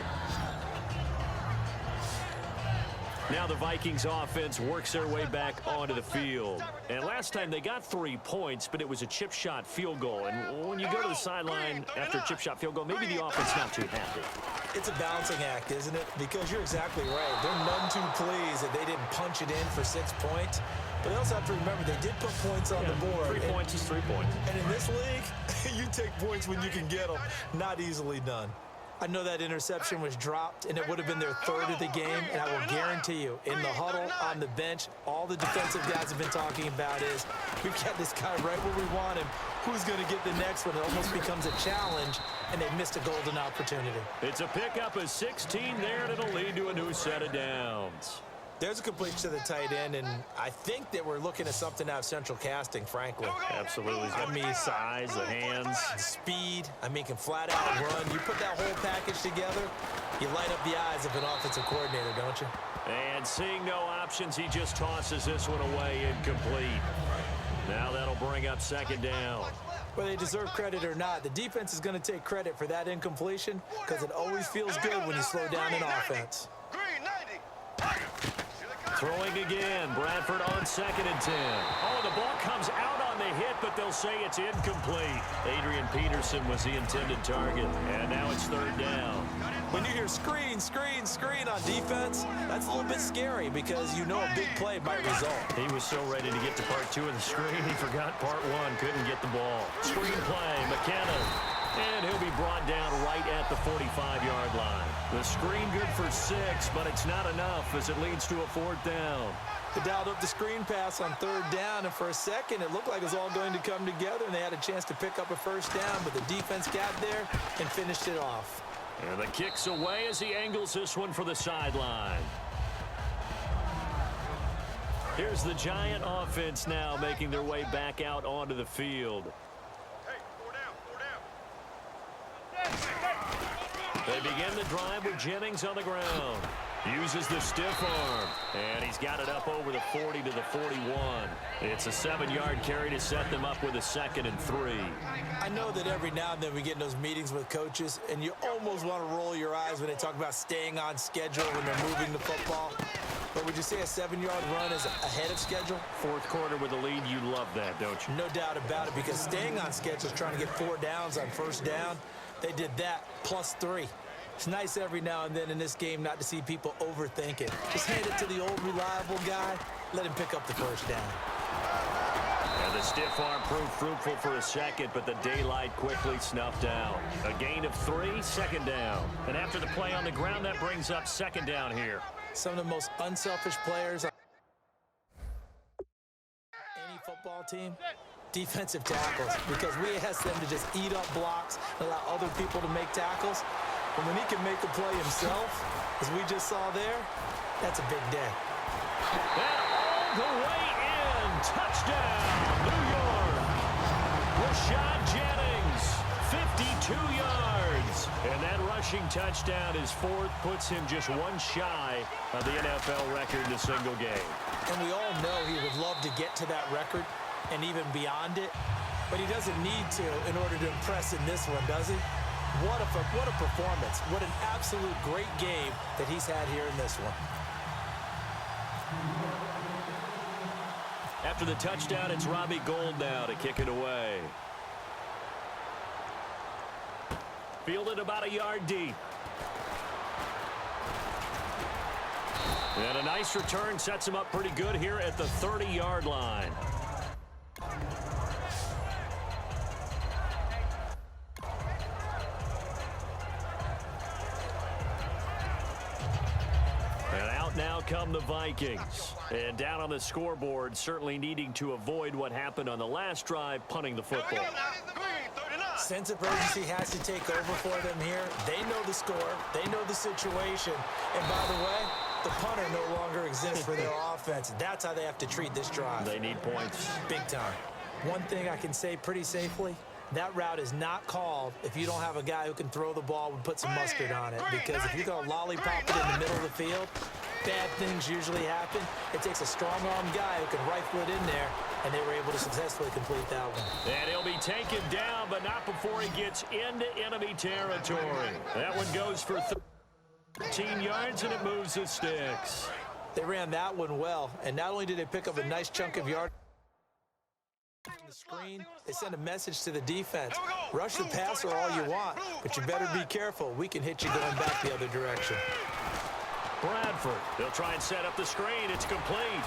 B: Now the Vikings offense works their way back onto the field. And last time they got 3 points, but it was a chip shot field goal. And when you go to the sideline after a chip shot field goal, maybe the offense not too happy.
A: It's a balancing act, isn't it? Because you're exactly right. They're none too pleased that they didn't punch it in for 6 points. But they also have to remember they did put points on the board.
B: 3 points is 3 points.
A: And in this league, you take points when you can get them. Not easily done. I know that interception was dropped, and it would have been their 3rd of the game, and I will guarantee you, in the huddle, on the bench, all the defensive guys have been talking about is, we've got this guy right where we want him. Who's going to get the next one? It almost becomes a challenge, and they missed a golden opportunity.
B: It's a pickup of 16 there, and it'll lead to a new set of downs.
A: There's a completion to the tight end, and I think that we're looking at something out of central casting, frankly.
B: Absolutely. I mean, size, the hands.
A: Speed. I mean, can flat out run. You put that whole package together, you light up the eyes of an offensive coordinator, don't you?
B: And seeing no options, he just tosses this one away incomplete. Now that'll bring up second down.
A: Whether they deserve credit or not, the defense is going to take credit for that incompletion because it always feels good when you slow down an offense.
B: Throwing again. Bradford on 2nd and 10. Oh, the ball comes out on the hit, but they'll say it's incomplete. Adrian Peterson was the intended target, and now it's 3rd down.
A: When you hear screen, screen, screen on defense, that's a little bit scary because you know a big play might result.
B: He was so ready to get to part 2 of the screen, he forgot part 1, couldn't get the ball. Screen play, McKenna. And he'll be brought down right at the 45-yard line. The screen good for 6, but it's not enough as it leads to a 4th down.
A: They dialed up the screen pass on 3rd down, and for a second it looked like it was all going to come together, and they had a chance to pick up a 1st down, but the defense got there and finished it off.
B: And the kick's away as he angles this one for the sideline. Here's the Giant offense now making their way back out onto the field. They begin the drive with Jennings on the ground. Uses the stiff arm, and he's got it up over the 40 to the 41. It's a 7-yard carry to set them up with a 2nd and 3.
A: I know that every now and then we get in those meetings with coaches, and you almost want to roll your eyes when they talk about staying on schedule when they're moving the football. But would you say a 7-yard run is ahead of schedule?
B: 4th quarter with a lead, you love that, don't you?
A: No doubt about it, because staying on schedule is trying to get 4 downs on 1st down. They did that plus 3. It's nice every now and then in this game not to see people overthink it. Just hand it to the old reliable guy. Let him pick up the 1st down.
B: And the stiff arm proved fruitful for a second, but the daylight quickly snuffed out. A gain of 3, 2nd down. And after the play on the ground, that brings up 2nd down here.
A: Some of the most unselfish players on any football team, defensive tackles, because we ask them to just eat up blocks and allow other people to make tackles. And when he can make a play himself, as we just saw there, that's a big day.
B: And all the way in. Touchdown, New York. Rashad Jennings, 52 yards. And that rushing touchdown is 4th, puts him just 1 shy of the NFL record in a single game.
A: And we all know he would love to get to that record and even beyond it, but he doesn't need to in order to impress in this one, does he? What a performance. What an absolute great game that he's had here in this one.
B: After the touchdown, it's Robbie Gould now to kick it away. Fielded about a yard deep. And a nice return sets him up pretty good here at the 30-yard line. Now come the Vikings. And down on the scoreboard, certainly needing to avoid what happened on the last drive, punting the football.
A: Sense of urgency has to take over for them here. They know the score. They know the situation. And by the way, the punter no longer exists for their offense. That's how they have to treat this drive.
B: They need points.
A: Big time. One thing I can say pretty safely, that route is not called if you don't have a guy who can throw the ball and put some mustard on it. Because if you're going to lollipop it in the middle of the field, bad things usually happen. It takes a strong-arm guy who can rifle it in there, and they were able to successfully complete that one.
B: And he'll be taken down, but not before he gets into enemy territory. That one goes for 13 yards, and it moves the sticks.
A: They ran that one well, and not only did they pick up a nice chunk of yard on the screen, they send a message to the defense. Rush the passer all you want, but you better be careful. We can hit you going back the other direction.
B: Bradford, they'll try and set up the screen. It's complete.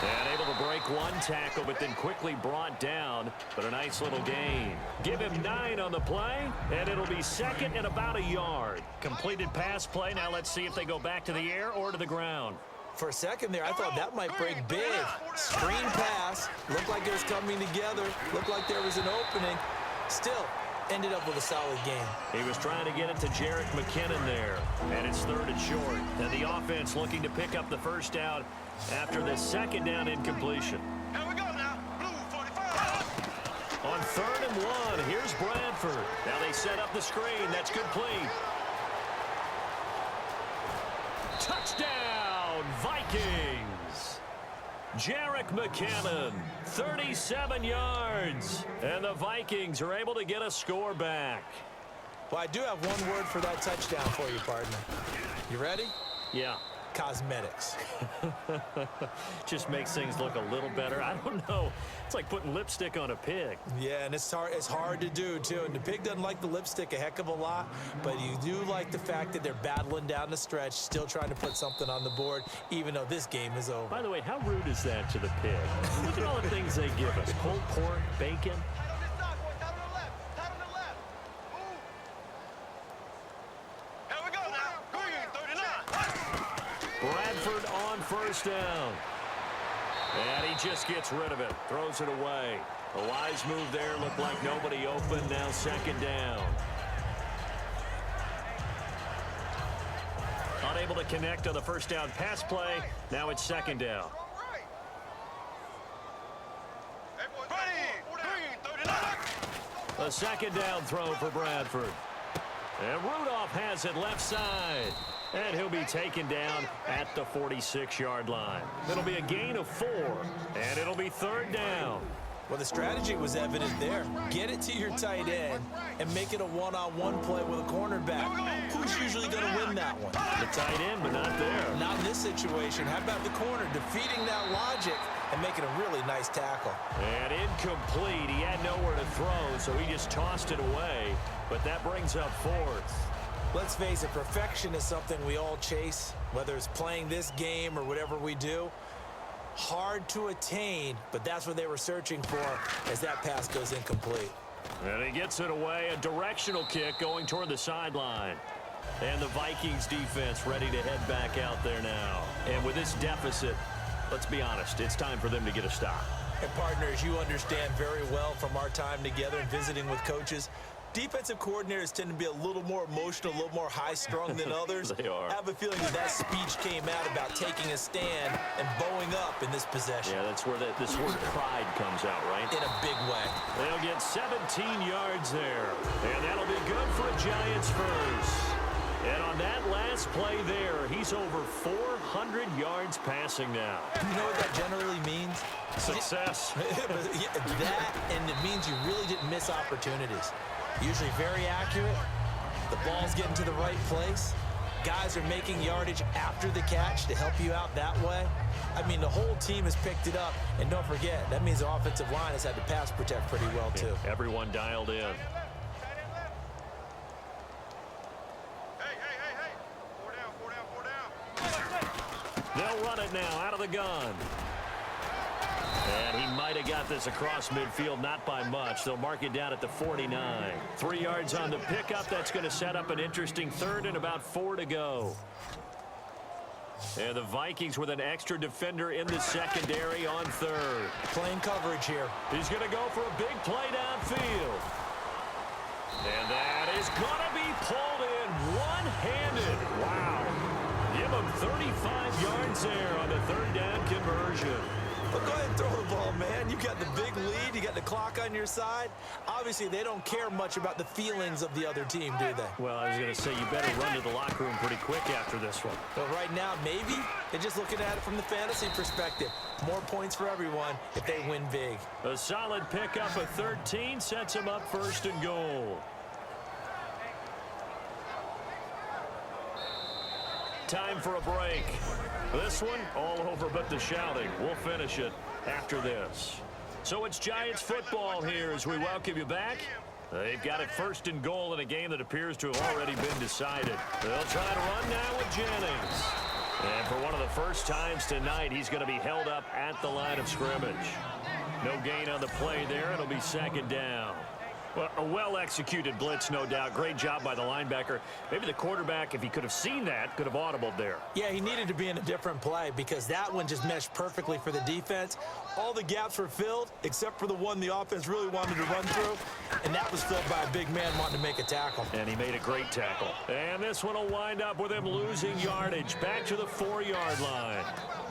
B: And able to break 1 tackle, but then quickly brought down. But a nice little gain. Give him 9 on the play, and it'll be 2nd and about a yard. Completed pass play. Now let's see if they go back to the air or to the ground.
A: For a second there, I thought that might break big. Screen pass. Looked like it was coming together. Looked like there was an opening. Still, ended up with a solid game.
B: He was trying to get it to Jerick McKinnon there, and it's 3rd and short. And the offense looking to pick up the first down after the 2nd down incompletion.
D: Here we go now. Blue 45.
B: On 3rd and 1, here's Bradford. Now they set up the screen. That's complete. Touchdown, Vikings. Jerick McKinnon, 37 yards. And the Vikings are able to get a score back.
A: Well, I do have one word for that touchdown for you, partner. You ready?
B: Yeah.
A: Cosmetics.
B: Just makes things look a little better. I don't know. It's like putting lipstick on a pig.
A: Yeah, and it's hard to do, too. And the pig doesn't like the lipstick a heck of a lot, but you do like the fact that they're battling down the stretch, still trying to put something on the board, even though this game is over.
B: By the way, how rude is that to the pig? Look at all the things they give us. Pulled pork, bacon.
D: Tight on this side, boy. Tight on the left. Tight on the left. Move. Here we go now. Green 39.
B: Bradford on 1st down. And he just gets rid of it. Throws it away. A wise move there. Looked like nobody open. Now 2nd down. Unable to connect on the 1st down pass play. Now it's 2nd down.
D: Ready. Green 39.
B: A 2nd down throw for Bradford. And Rudolph has it left side. And he'll be taken down at the 46-yard line. It'll be a gain of 4, and it'll be 3rd down.
A: Well, the strategy was evident there. Get it to your tight end and make it a one-on-one play with a cornerback. Who's usually going to win that one?
B: The tight end, but not there.
A: Not in this situation. How about the corner defeating that logic and making a really nice tackle?
B: And incomplete. He had nowhere to throw, so he just tossed it away. But that brings up 4th.
A: Let's face it, perfection is something we all chase, whether it's playing this game or whatever we do. Hard to attain, but that's what they were searching for as that pass goes incomplete.
B: And he gets it away. A directional kick going toward the sideline. And the Vikings defense ready to head back out there now. And with this deficit, let's be honest, it's time for them to get a stop.
A: And partners, you understand very well from our time together and visiting with coaches, defensive coordinators tend to be a little more emotional, a little more high-strung than others.
B: They are.
A: I have a feeling that speech came out about taking a stand and bowing up in this possession.
B: Yeah, that's where this word pride comes out, right?
A: In a big way.
B: They'll get 17 yards there. And that'll be good for a Giants first. And on that last play there, he's over 400 yards passing now.
A: You know what that generally means?
B: Success.
A: That, and it means you really didn't miss opportunities. Usually very accurate. The ball's getting to the right place. Guys are making yardage after the catch to help you out that way. I mean, the whole team has picked it up. And don't forget, that means the offensive line has had to pass protect pretty well, too.
B: Yeah, everyone dialed in.
D: Hey. 4 down.
B: They'll run it now out of the gun. And he might have got this across midfield, not by much. They'll mark it down at the 49. 3 yards on the pickup. That's going to set up an interesting 3rd and about 4 to go. And the Vikings with an extra defender in the secondary on 3rd.
A: Playing coverage here.
B: He's going to go for a big play downfield. And that is going to be pulled in one-handed. Wow. Give him 35 yards there on the 3rd down conversion.
A: But go ahead and throw the ball, man. You got the big lead. You got the clock on your side. Obviously, they don't care much about the feelings of the other team, do they?
B: Well, I was going to say, you better run to the locker room pretty quick after this one.
A: But right now, maybe they're just looking at it from the fantasy perspective. More points for everyone if they win big.
B: A solid pickup of 13 sets him up 1st and goal. Time for a break. This one, all over but the shouting. We'll finish it after this. So it's Giants football here as we welcome you back. They've got it 1st and goal in a game that appears to have already been decided. They'll try to run now with Jennings. And for one of the first times tonight, he's going to be held up at the line of scrimmage. No gain on the play there. It'll be 2nd down. Well, a well-executed blitz, no doubt. Great job by the linebacker. Maybe the quarterback, if he could have seen that, could have audibled there.
A: Yeah, he needed to be in a different play because that one just meshed perfectly for the defense. All the gaps were filled except for the one the offense really wanted to run through, and that was filled by a big man wanting to make a tackle.
B: And he made a great tackle. And this one will wind up with him losing yardage back to the 4-yard line.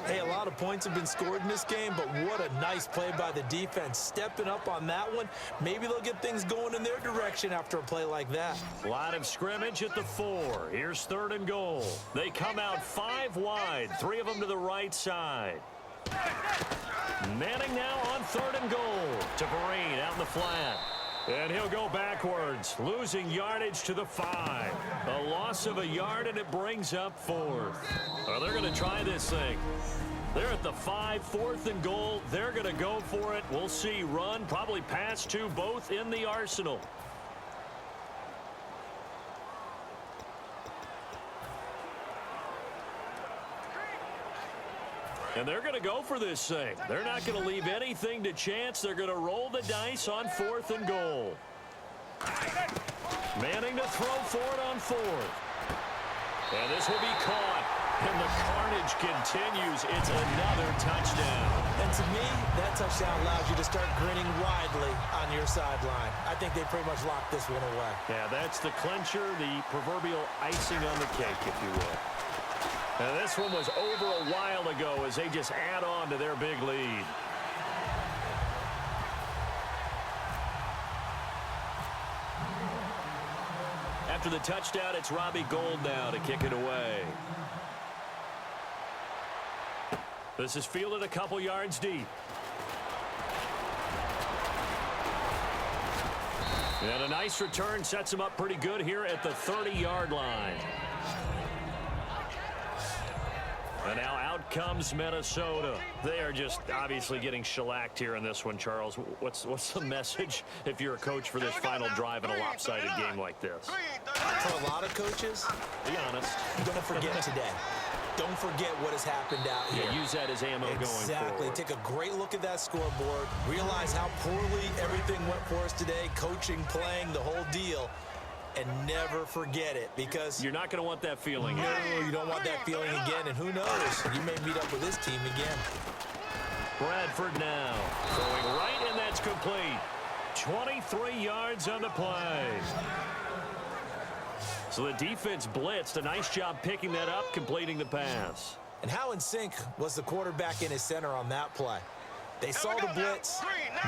A: Hey, a lot of points have been scored in this game, but what a nice play by the defense. Stepping up on that one, maybe they'll get things going in their direction after a play like that.
B: Line of scrimmage at the 4. Here's 3rd and goal. They come out 5 wide, 3 of them to the right side. Manning now on 3rd and goal to Vereen out in the flat. And he'll go backwards, losing yardage to the 5. A loss of a yard, and it brings up 4th. Well, they're going to try this thing. They're at the 5, 4th and goal. They're going to go for it. We'll see. Run, probably pass to both in the arsenal. And they're going to go for this thing. They're not going to leave anything to chance. They're going to roll the dice on 4th and goal. Manning to throw for it on 4th. And this will be caught. And the carnage continues. It's another touchdown.
A: And to me, that touchdown allows you to start grinning widely on your sideline. I think they pretty much locked this one away.
B: Yeah, that's the clincher, the proverbial icing on the cake, if you will. And this one was over a while ago as they just add on to their big lead. After the touchdown, it's Robbie Gould now to kick it away. This is fielded a couple yards deep. And a nice return sets him up pretty good here at the 30-yard line. And now out comes Minnesota. They are just obviously getting shellacked here in this one, Charles. What's the message if you're a coach for this final drive in a lopsided game like this?
A: For a lot of coaches,
B: Be honest.
A: don't forget today. Don't forget what has happened out here.
B: Yeah, use that as ammo going forward.
A: Exactly. Take a great look at that scoreboard. Realize how poorly everything went for us today. Coaching, playing, the whole deal. And never forget it, because
B: You're not going to want that feeling.
A: no, you don't want that feeling again. And who knows? You may meet up with this team again.
B: Bradford now throwing right, and that's complete. 23 yards on the play. So the defense blitzed. A nice job picking that up, completing the pass.
A: And how in sync was the quarterback in his center on that play? They saw the blitz,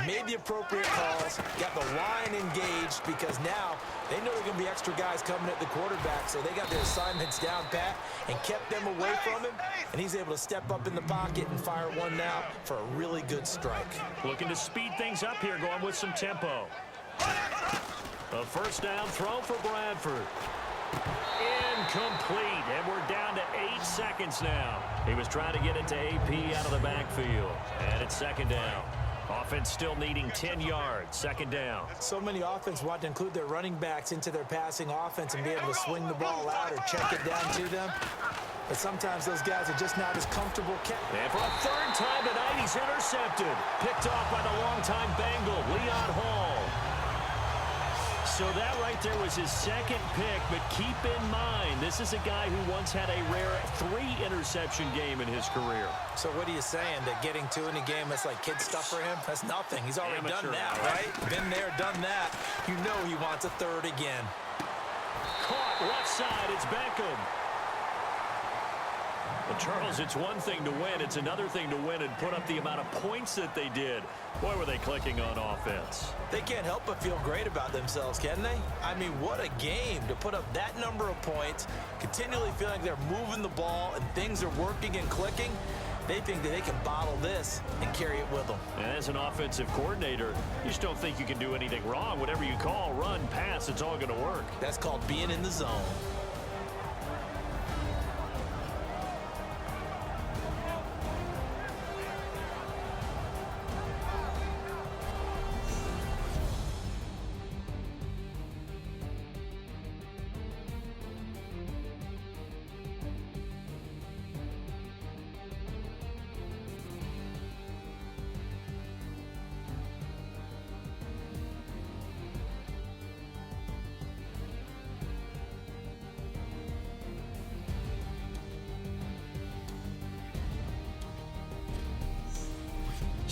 A: made the appropriate calls, got the line engaged, because now they know there are going to be extra guys coming at the quarterback, so they got their assignments down pat and kept them away from him, and he's able to step up in the pocket and fire one now for a really good strike.
B: Looking to speed things up here, going with some tempo. A first down throw for Bradford. Incomplete, and we're down to 8 seconds now. He was trying to get it to AP out of the backfield, and it's 2nd down. Offense still needing 10 yards, 2nd down.
A: So many offense want to include their running backs into their passing offense and be able to swing the ball out or check it down to them. But sometimes those guys are just not as comfortable.
B: And for a 3rd time tonight, he's intercepted. Picked off by the longtime Bengal, Leon Hall. So that right there was his 2nd pick, but keep in mind, this is a guy who once had a rare 3-interception game in his career.
A: So what are you saying, that getting 2 in a game, that's like kid stuff for him? That's nothing. He's already
B: Amateur,
A: done that, right? Been there, done that. You know he wants a 3rd again.
B: Caught left side, it's Beckham. Well, Charles, it's one thing to win. It's another thing to win and put up the amount of points that they did. Boy, were they clicking on offense.
A: They can't help but feel great about themselves, can they? I mean, what a game to put up that number of points, continually feeling like they're moving the ball and things are working and clicking. They think that they can bottle this and carry it with them.
B: And as an offensive coordinator, you just don't think you can do anything wrong. Whatever you call, run, pass, it's all going to work.
A: That's called being in the zone.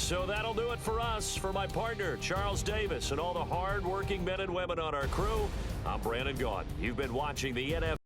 B: So that'll do it for us. For my partner, Charles Davis, and all the hard-working men and women on our crew, I'm Brandon Gaudin. You've been watching the NFL.